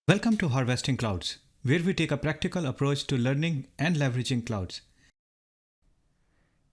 Welcome to Harvesting Clouds, where we take a practical approach to learning and leveraging clouds.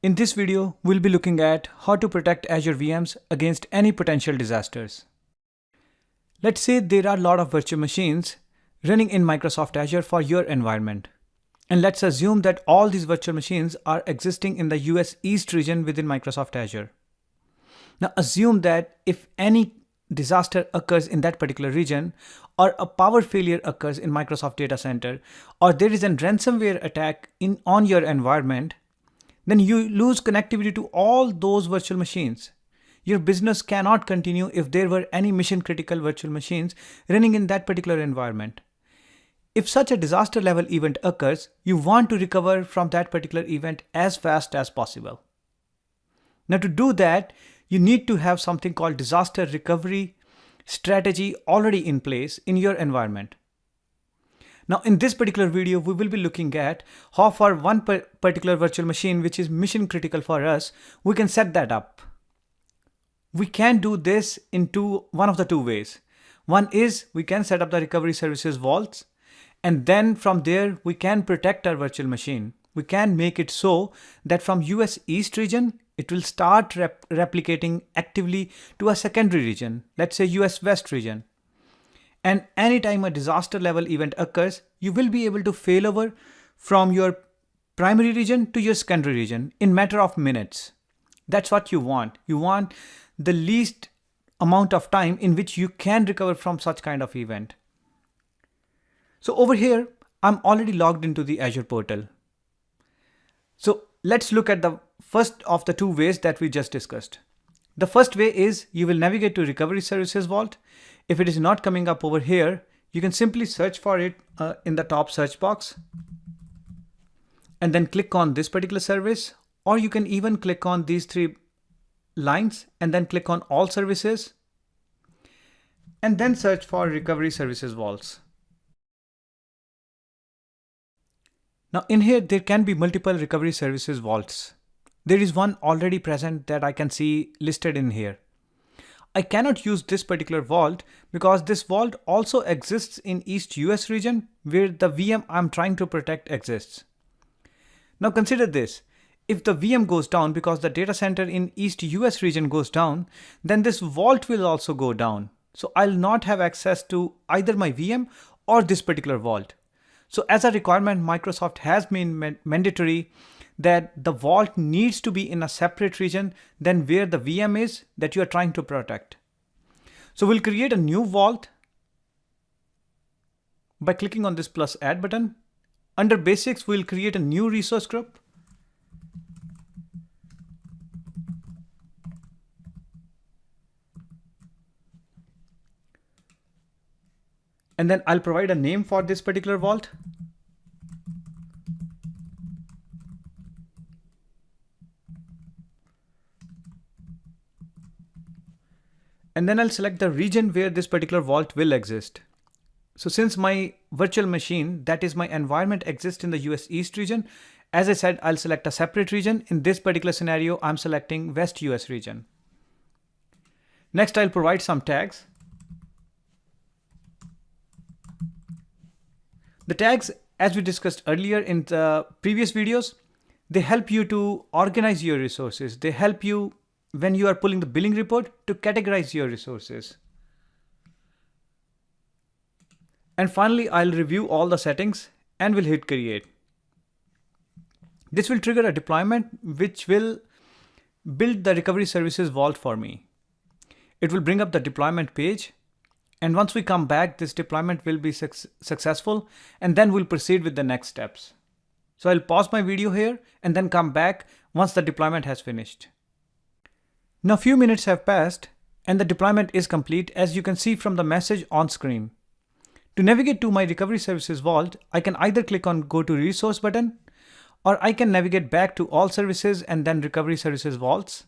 In this video, we'll be looking at how to protect Azure VMs against any potential disasters. Let's say there are a lot of virtual machines running in Microsoft Azure for your environment. And let's assume that all these virtual machines are existing in the US East region within Microsoft Azure. Now assume that if any disaster occurs in that particular region, or a power failure occurs in Microsoft data center, or there is a ransomware attack on your environment, then you lose connectivity to all those virtual machines. Your business cannot continue if there were any mission critical virtual machines running in that particular environment. If such a disaster level event occurs, you want to recover from that particular event as fast as possible. Now to do that, you need to have something called disaster recovery strategy already in place in your environment. Now in this particular video, we will be looking at how for one particular virtual machine which is mission critical for us, we can set that up. We can do this in one of the two ways. One is we can set up the recovery services vaults, and then from there we can protect our virtual machine. We can make it so that from US East region, it will start replicating actively to a secondary region, let's say US West region. And anytime a disaster level event occurs, you will be able to fail over from your primary region to your secondary region in matter of minutes. That's what you want. You want the least amount of time in which you can recover from such kind of event. So over here, I'm already logged into the Azure portal. So let's look at the first of the two ways that we just discussed. The first way is you will navigate to Recovery Services Vault. If it is not coming up over here, you can simply search for it in the top search box and then click on this particular service, or you can even click on these three lines and then click on all services and then search for Recovery Services Vaults. Now in here, there can be multiple recovery services vaults. There is one already present that I can see listed in here. I cannot use this particular vault because this vault also exists in East US region where the VM I'm trying to protect exists. Now consider this. If the VM goes down because the data center in East US region goes down, then this vault will also go down. So I'll not have access to either my VM or this particular vault. So as a requirement, Microsoft has made mandatory that the vault needs to be in a separate region than where the VM is that you are trying to protect. So we'll create a new vault by clicking on this plus add button. Under basics, we'll create a new resource group. And then I'll provide a name for this particular vault. And then I'll select the region where this particular vault will exist. So since my virtual machine, that is my environment, exists in the US East region, as I said, I'll select a separate region. In this particular scenario, I'm selecting West US region. Next, I'll provide some tags. The tags, as we discussed earlier in the previous videos, they help you to organize your resources. They help you when you are pulling the billing report to categorize your resources. And finally, I'll review all the settings and will hit create. This will trigger a deployment which will build the recovery services vault for me. It will bring up the deployment page. And once we come back, this deployment will be successful, and then we'll proceed with the next steps. So I'll pause my video here and then come back once the deployment has finished. Now a few minutes have passed and the deployment is complete, as you can see from the message on screen. To navigate to my recovery services vault, I can either click on go to resource button, or I can navigate back to all services and then recovery services vaults.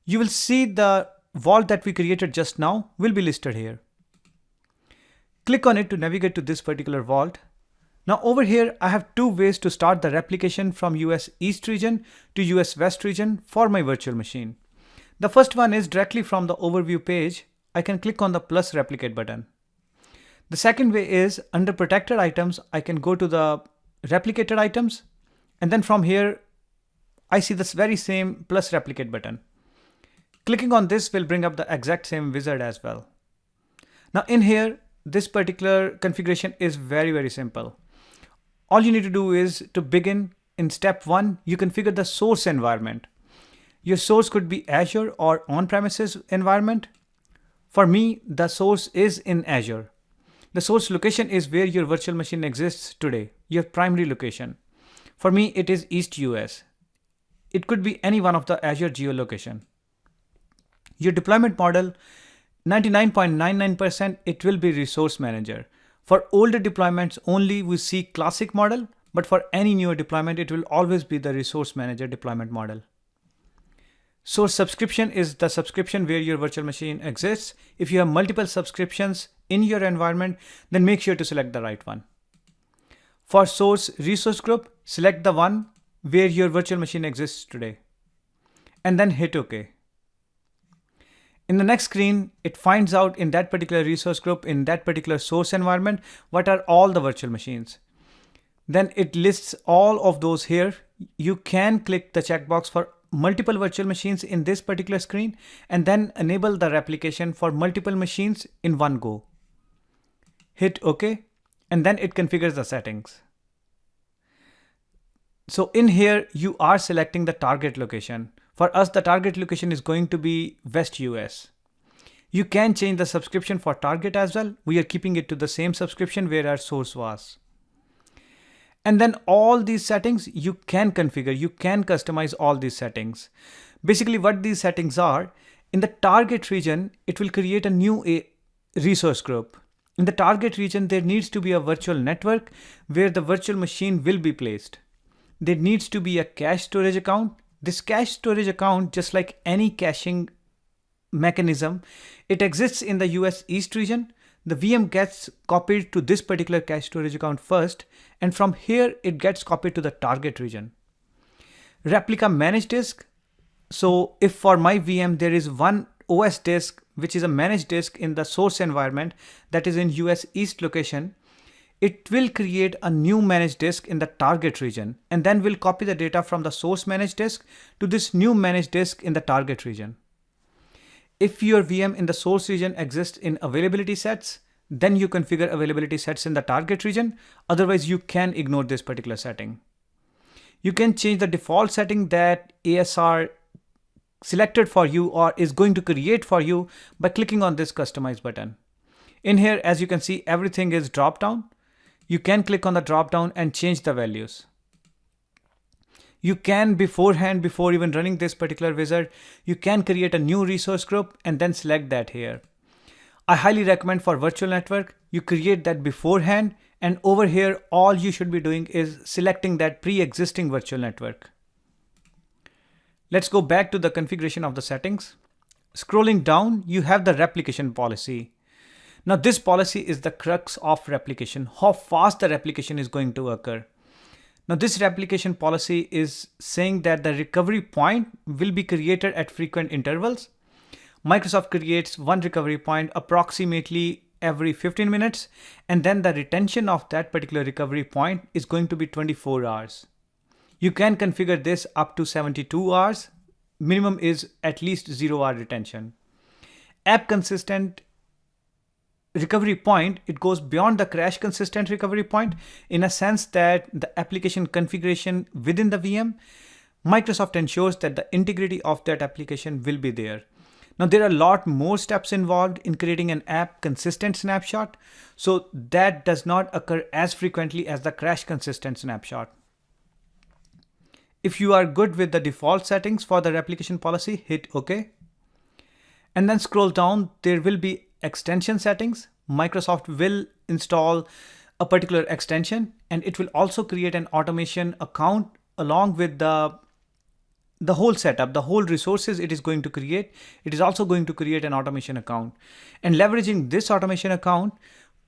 You will see the vault that we created just now will be listed here. Click on it to navigate to this particular vault. Now over here, I have two ways to start the replication from US East region to US West region for my virtual machine. The first one is directly from the overview page. I can click on the plus replicate button. The second way is under protected items, I can go to the replicated items, and then from here, I see this very same plus replicate button. Clicking on this will bring up the exact same wizard as well. Now in here, this particular configuration is very, very simple. All you need to do is to begin in step 1, you configure the source environment. Your source could be Azure or on-premises environment. For me, the source is in Azure. The source location is where your virtual machine exists today, your primary location. For me, it is East US. It could be any one of the Azure geolocation. Your deployment model, 99.99%, it will be resource manager. For older deployments, only we see classic model, but for any newer deployment, it will always be the resource manager deployment model. Source subscription is the subscription where your virtual machine exists. If you have multiple subscriptions in your environment, then make sure to select the right one. For source resource group, select the one where your virtual machine exists today, and then hit OK. In the next screen, it finds out in that particular resource group, in that particular source environment, what are all the virtual machines. Then it lists all of those here. You can click the checkbox for multiple virtual machines in this particular screen, and then enable the replication for multiple machines in one go. Hit OK, and then it configures the settings. So in here, you are selecting the target location. For us, the target location is going to be West US. You can change the subscription for target as well. We are keeping it to the same subscription where our source was. And then all these settings you can configure, you can customize all these settings. Basically what these settings are, in the target region, it will create a new resource group. In the target region, there needs to be a virtual network where the virtual machine will be placed. There needs to be a cache storage account. This cache storage account, just like any caching mechanism, it exists in the US East region. The VM gets copied to this particular cache storage account first, and from here it gets copied to the target region. Replica managed disk. So if for my VM there is one OS disk, which is a managed disk in the source environment that is in US East location, it will create a new managed disk in the target region, and then will copy the data from the source managed disk to this new managed disk in the target region. If your VM in the source region exists in availability sets, then you configure availability sets in the target region. Otherwise, you can ignore this particular setting. You can change the default setting that ASR selected for you or is going to create for you by clicking on this customize button. In here, as you can see, everything is drop down. You can click on the drop down and change the values. You can beforehand, before even running this particular wizard, you can create a new resource group and then select that here. I highly recommend for virtual network, you create that beforehand, and over here, all you should be doing is selecting that pre-existing virtual network. Let's go back to the configuration of the settings. Scrolling down, you have the replication policy. Now this policy is the crux of replication, how fast the replication is going to occur. Now this replication policy is saying that the recovery point will be created at frequent intervals. Microsoft creates one recovery point approximately every 15 minutes, and then the retention of that particular recovery point is going to be 24 hours. You can configure this up to 72 hours. Minimum is at least 0-hour retention. App consistent recovery point, it goes beyond the crash consistent recovery point in a sense that the application configuration within the VM, Microsoft ensures that the integrity of that application will be there. Now there are a lot more steps involved in creating an app consistent snapshot, so that does not occur as frequently as the crash consistent snapshot. If you are good with the default settings for the replication policy, hit OK. And then scroll down, there will be extension settings. Microsoft will install a particular extension, and it will also create an automation account along with the whole setup, the whole resources it is going to create. It is also going to create an automation account. And leveraging this automation account,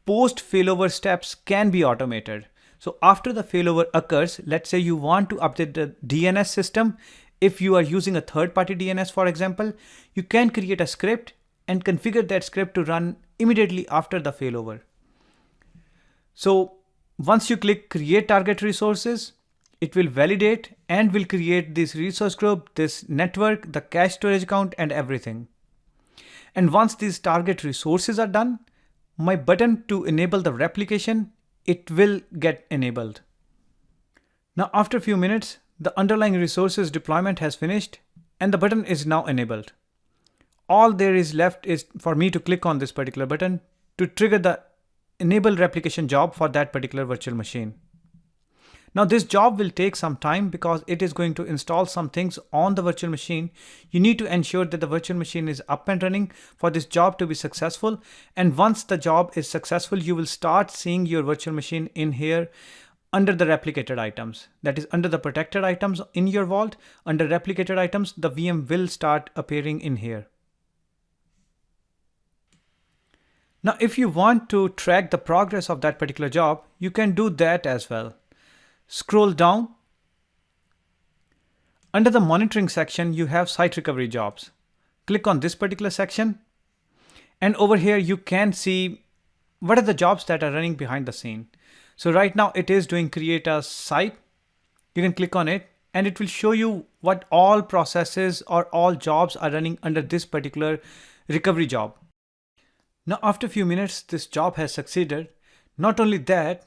post failover steps can be automated. So after the failover occurs, let's say you want to update the DNS system. If you are using a third-party DNS, for example, you can create a script and configure that script to run immediately after the failover. So once you click create target resources, it will validate and will create this resource group, this network, the cache storage account, and everything. And once these target resources are done, my button to enable the replication, it will get enabled. Now after a few minutes, the underlying resources deployment has finished and the button is now enabled. All there is left is for me to click on this particular button to trigger the enable replication job for that particular virtual machine. Now this job will take some time because it is going to install some things on the virtual machine. You need to ensure that the virtual machine is up and running for this job to be successful. And once the job is successful, you will start seeing your virtual machine in here under the replicated items. That is under the protected items in your vault. Under replicated items, the VM will start appearing in here. Now, if you want to track the progress of that particular job, you can do that as well. Scroll down. Under the monitoring section, you have site recovery jobs. Click on this particular section. And over here, you can see what are the jobs that are running behind the scene. So right now it is doing create a site. You can click on it and it will show you what all processes or all jobs are running under this particular recovery job. Now after a few minutes, this job has succeeded. Not only that,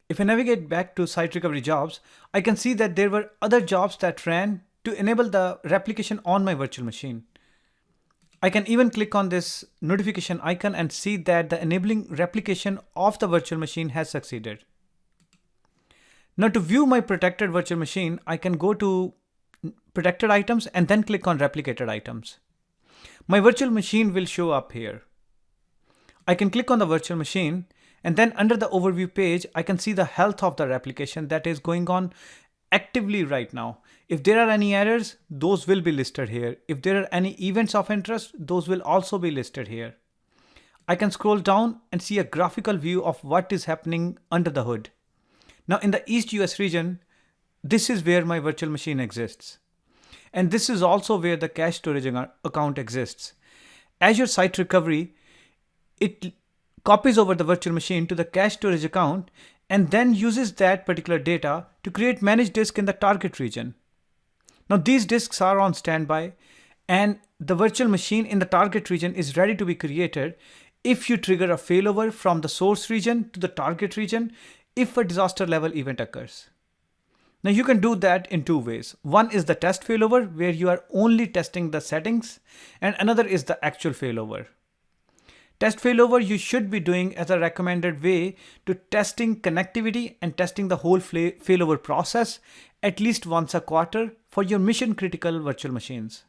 if I navigate back to site recovery jobs, I can see that there were other jobs that ran to enable the replication on my virtual machine. I can even click on this notification icon and see that the enabling replication of the virtual machine has succeeded. Now to view my protected virtual machine, I can go to protected items and then click on replicated items. My virtual machine will show up here. I can click on the virtual machine and then under the overview page, I can see the health of the replication that is going on actively right now. If there are any errors, those will be listed here. If there are any events of interest, those will also be listed here. I can scroll down and see a graphical view of what is happening under the hood. Now in the East US region, this is where my virtual machine exists. And this is also where the cache storage account exists. Azure Site Recovery, it copies over the virtual machine to the cache storage account and then uses that particular data to create managed disk in the target region. Now these disks are on standby and the virtual machine in the target region is ready to be created if you trigger a failover from the source region to the target region if a disaster level event occurs. Now you can do that in two ways. One is the test failover where you are only testing the settings and another is the actual failover. Test failover you should be doing as a recommended way to testing connectivity and testing the whole failover process at least once a quarter for your mission critical virtual machines.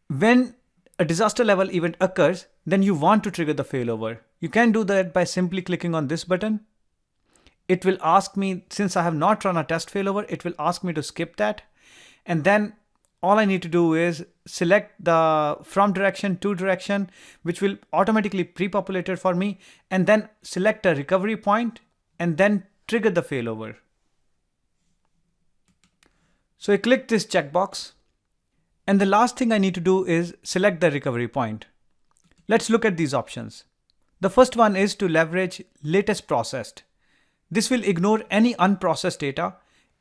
When a disaster level event occurs, then you want to trigger the failover. You can do that by simply clicking on this button. It will ask me, since I have not run a test failover, it will ask me to skip that. And then all I need to do is select the from direction to direction, which will automatically pre-populate it for me, and then select a recovery point and then trigger the failover. So I click this checkbox and the last thing I need to do is select the recovery point. Let's look at these options. The first one is to leverage latest processed. This will ignore any unprocessed data.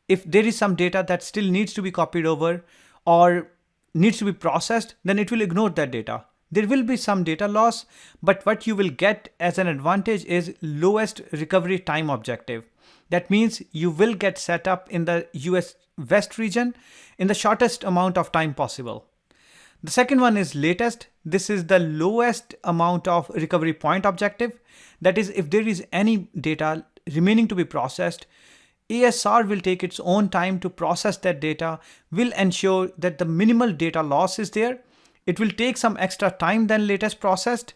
If there is some data that still needs to be copied over or needs to be processed, then it will ignore that data. There will be some data loss, but what you will get as an advantage is lowest recovery time objective. That means you will get set up in the US West region in the shortest amount of time possible. The second one is latest. This is the lowest amount of recovery point objective. That is, if there is any data remaining to be processed, ASR will take its own time to process that data, will ensure that the minimal data loss is there. It will take some extra time than latest processed,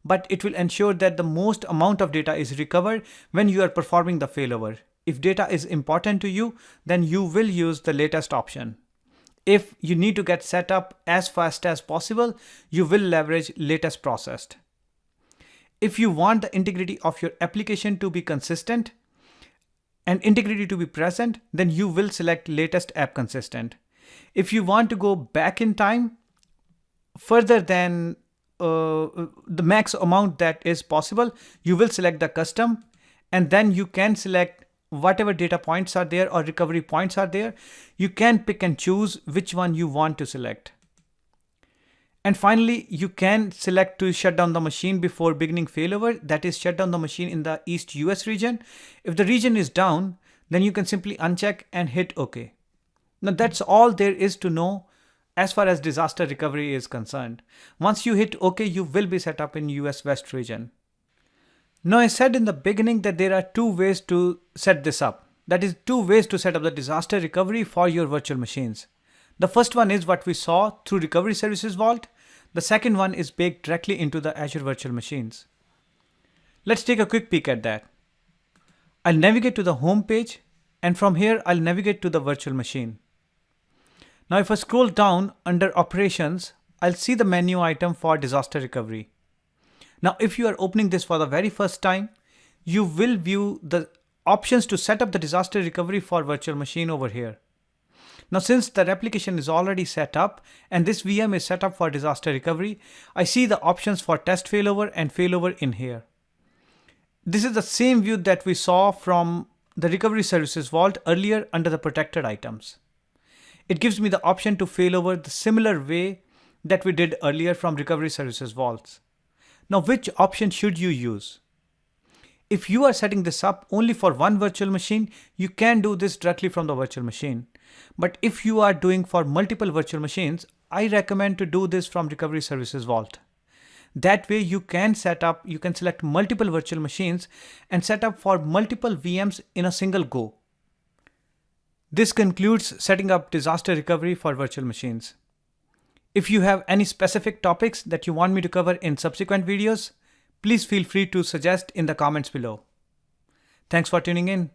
but it will ensure that the most amount of data is recovered when you are performing the failover. If data is important to you, then you will use the latest option. If you need to get set up as fast as possible, you will leverage latest processed. If you want the integrity of your application to be consistent and integrity to be present, then you will select latest app consistent. If you want to go back in time further than the max amount that is possible, you will select the custom, and then you can select whatever data points are there or recovery points are there. You can pick and choose which one you want to select. And finally, you can select to shut down the machine before beginning failover, that is shut down the machine in the East US region. If the region is down, then you can simply uncheck and hit OK. Now that's all there is to know as far as disaster recovery is concerned. Once you hit OK, you will be set up in US West region. Now I said in the beginning that there are two ways to set this up. That is, two ways to set up the disaster recovery for your virtual machines. The first one is what we saw through Recovery Services Vault. The second one is baked directly into the Azure Virtual Machines. Let's take a quick peek at that. I'll navigate to the home page, and from here I'll navigate to the virtual machine. Now if I scroll down under operations, I'll see the menu item for disaster recovery. Now if you are opening this for the very first time, you will view the options to set up the disaster recovery for virtual machine over here. Now since the replication is already set up and this VM is set up for disaster recovery, I see the options for test failover and failover in here. This is the same view that we saw from the Recovery Services Vault earlier under the protected items. It gives me the option to failover the similar way that we did earlier from Recovery Services Vaults. Now which option should you use? If you are setting this up only for one virtual machine, you can do this directly from the virtual machine. But if you are doing for multiple virtual machines, I recommend to do this from Recovery Services Vault. That way you can select multiple virtual machines and set up for multiple VMs in a single go. This concludes setting up disaster recovery for virtual machines. If you have any specific topics that you want me to cover in subsequent videos, please feel free to suggest in the comments below. Thanks for tuning in.